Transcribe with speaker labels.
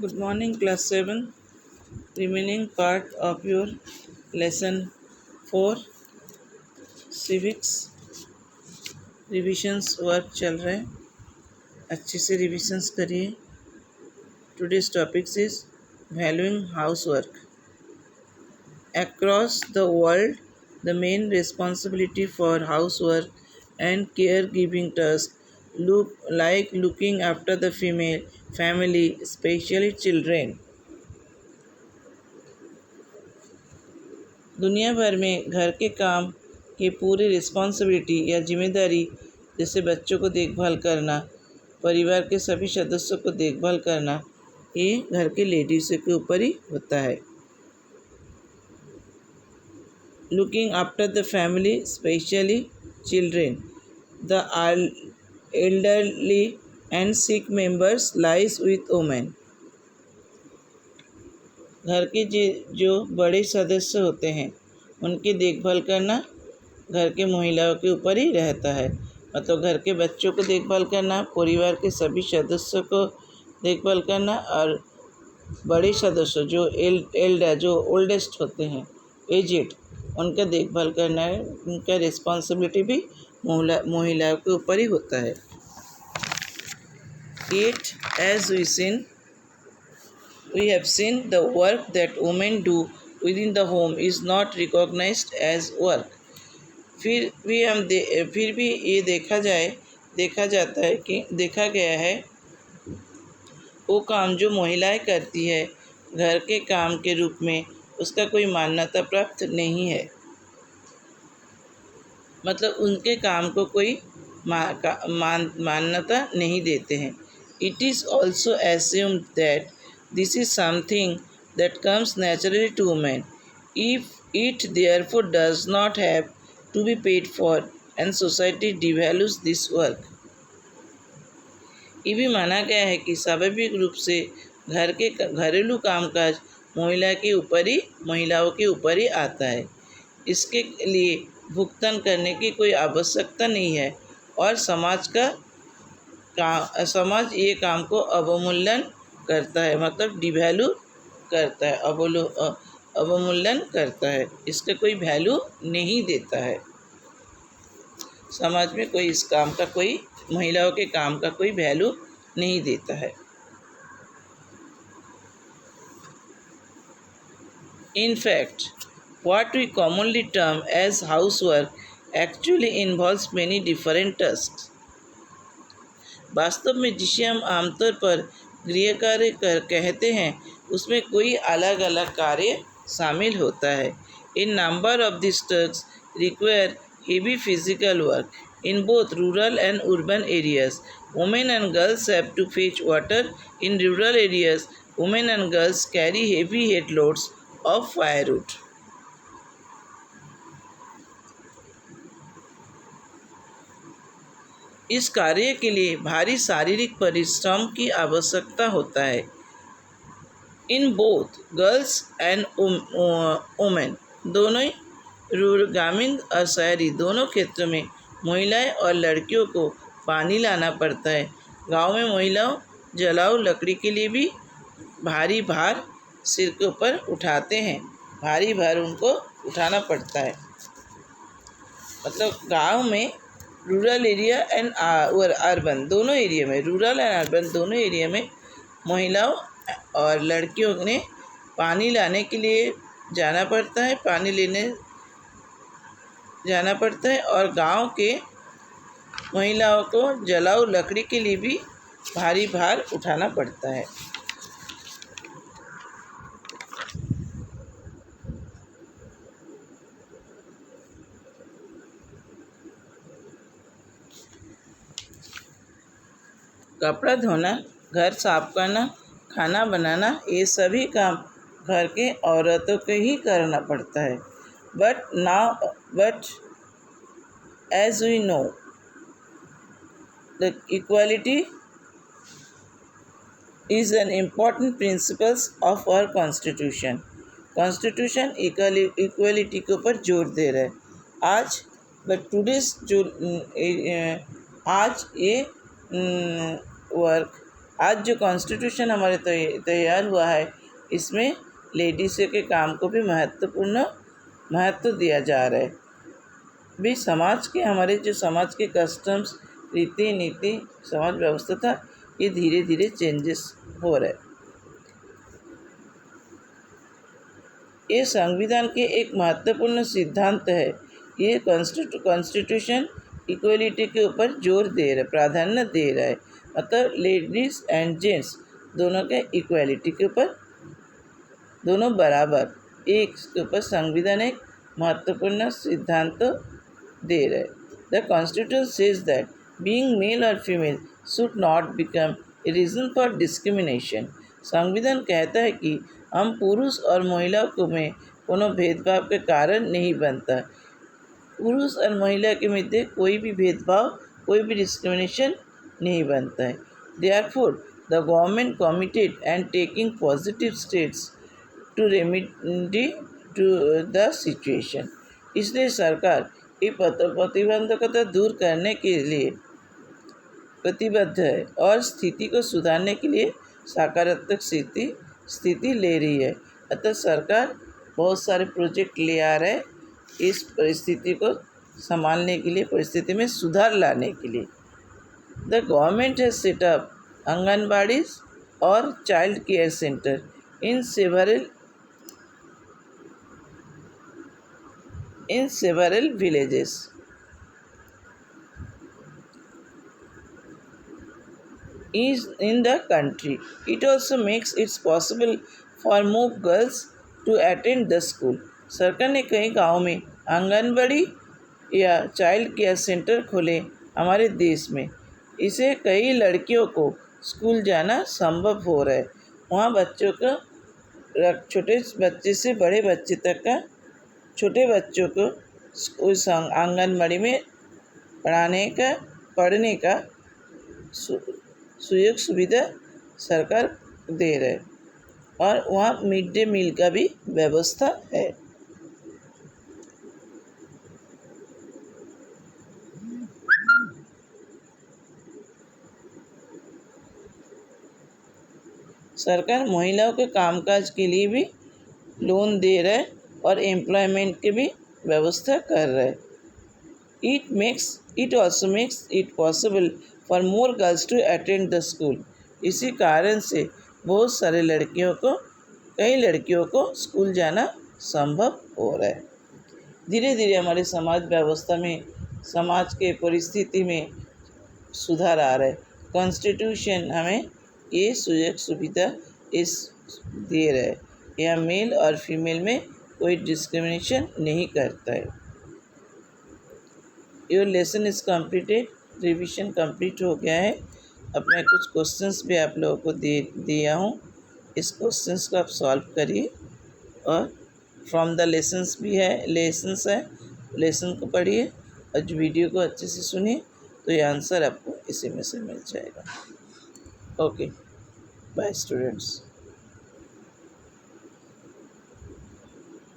Speaker 1: Good morning, class 7. Remaining part of your lesson 4 civics revisions work चल रहा है, अच्छे से रिविजन्स करिए. Today's topics is valuing house work. Across the world, the main responsibility for housework and caregiving tasks looking after the female family, especially children. दुनिया भर में घर के काम की पूरी रिस्पॉन्सिबिलिटी या जिम्मेदारी, जैसे बच्चों को देखभाल करना, परिवार के सभी सदस्यों को देखभाल करना, ये घर के लेडीज़ के ऊपर ही होता है. Looking after the family, specially children, the elderly and sick members lies with women. घर के जो बड़े सदस्य होते हैं उनकी देखभाल करना घर के महिलाओं के ऊपर ही रहता है. मतलब घर के बच्चों को देखभाल करना, परिवार के सभी सदस्यों को देखभाल करना और बड़े सदस्य जो एल्डर जो ओल्डेस्ट होते हैं, एजेड, उनका देखभाल करना है. उनका रिस्पॉन्सिबिलिटी भी महिलाओं के ऊपर ही होता है. Yet, as we have seen the work that women do within the home is not recognized as work. फिर भी ये देखा जाता है कि देखा गया है वो काम जो महिलाएं करती है घर के काम के रूप में, उसका कोई मान्यता प्राप्त नहीं है. मतलब उनके काम को कोई मान्यता नहीं देते हैं. It is also assumed that this is something that comes naturally to women. If it therefore does not have to be paid for, and society devalues this work. ये भी माना गया है कि स्वाभाविक रूप से घर के घरेलू कामकाज महिलाओं के ऊपर ही आता है. इसके लिए भुगतान करने की कोई आवश्यकता नहीं है और समाज ये काम को अवमूल्यन करता है. मतलब डिवैल्यू करता है, अवमूल्यन करता है. इसका कोई वैल्यू नहीं देता है. समाज में कोई इस काम का कोई महिलाओं के काम का कोई वैल्यू नहीं देता है. In fact, what we commonly term as housework actually involves many different tasks. वास्तव में जिसे हम आमतौर पर गृह कार्य कहते हैं उसमें कोई अलग अलग कार्य शामिल होता है. In number of this tasks require heavy physical work in both rural and urban areas. Women and girls have to fetch water. In rural areas, women and girls carry heavy head loads of firewood. इस कार्य के लिए भारी शारीरिक परिश्रम की आवश्यकता होता है. In both girls and women, दोनों ही ग्रामीण और शहरी दोनों क्षेत्रों में महिलाएं और लड़कियों को पानी लाना पड़ता है. गांव में महिलाओं जलाऊ लकड़ी के लिए भी भारी भार सिर के ऊपर उठाते हैं. भारी भार उनको उठाना पड़ता है. मतलब गांव में रूरल एरिया एंड अर्बन दोनों एरिया में, रूरल एंड अर्बन दोनों एरिया में महिलाओं और लड़कियों ने पानी लाने के लिए जाना पड़ता है, पानी लेने जाना पड़ता है. और गांव के महिलाओं को जलाऊ लकड़ी के लिए भी भारी भार उठाना पड़ता है. कपड़ा धोना, घर साफ करना, खाना बनाना, ये सभी काम घर के औरतों को ही करना पड़ता है. But as we know, the equality is an important principle of our constitution. Constitution equality के ऊपर जोर दे रहा है. आज ये वर्क आज जो कॉन्स्टिट्यूशन हमारे तैयार हुआ है, इसमें लेडीज़ के काम को भी महत्व दिया जा रहा है। भी समाज के हमारे जो समाज के कस्टम्स, रीति नीति, समाज व्यवस्था था, ये धीरे धीरे चेंजेस हो रहे। ये संविधान के एक महत्वपूर्ण सिद्धांत है। ये कॉन्स्टिट्यूशन इक्वलिटी के ऊपर जोर दे रहा है, प्राधान्य दे रहा है। मतलब लेडीज़ एंड जेंट्स दोनों के इक्वलिटी के ऊपर, दोनों बराबर एक के ऊपर संविधान एक महत्वपूर्ण सिद्धांत दे रहा है। The constitution says that being male और female should not become a reason for discrimination. संविधान कहता है कि हम पुरुष और महिलाओं में कोनो भेदभाव के कारण नहीं बनता। पुरुष और महिला के मध्य कोई भी भेदभाव, कोई भी डिस्क्रिमिनेशन नहीं बनता है। Therefore, the government committed and taking positive steps to remedy to the situation. इसलिए सरकार ये प्रतिबंधकता दूर करने के लिए प्रतिबद्ध है और स्थिति को सुधारने के लिए सकारात्मक स्थिति ले रही है। अतः सरकार बहुत सारे प्रोजेक्ट ले आ रहे हैं इस परिस्थिति को संभालने के लिए, परिस्थिति में सुधार लाने के लिए। The government has set up anganwadis और child care centre in several villages. Is in the country. It also makes it possible for more girls to attend the school. सरकार ने कई गाँव में आंगनबाड़ी या चाइल्ड केयर सेंटर खोले हमारे देश में। इसे कई लड़कियों को स्कूल जाना संभव हो रहा है। वहाँ बच्चों का, छोटे बच्चे से बड़े बच्चे तक का, छोटे बच्चों को उस आंगनबाड़ी में पढ़ने का सुयोग सुविधा सरकार दे रहे और वहाँ मिड डे मील का भी व्यवस्था है। सरकार महिलाओं के कामकाज के लिए भी लोन दे रहा है और एम्प्लॉयमेंट की भी व्यवस्था कर रहा है। It also makes it possible for more girls to attend the school. इसी कारण से बहुत सारे कई लड़कियों को स्कूल जाना संभव हो रहा है। धीरे धीरे हमारे समाज व्यवस्था में, समाज के परिस्थिति में सुधार आ रहा है। कॉन्स्टिट्यूशन हमें ये सुविधा दे रहा है। यह मेल और फीमेल में कोई डिस्क्रिमिनेशन नहीं करता है। Your lesson is completed. Revision complete हो गया है। अब मैं कुछ क्वेश्चंस भी आप लोगों को दिया हूँ, इस क्वेश्चंस को आप सॉल्व करिए और फ्रॉम द लेसन्स भी है, लेसन को पढ़िए और जो वीडियो को अच्छे से सुनिए तो ये आंसर आपको इसी में से मिल जाएगा। Okay, bye students.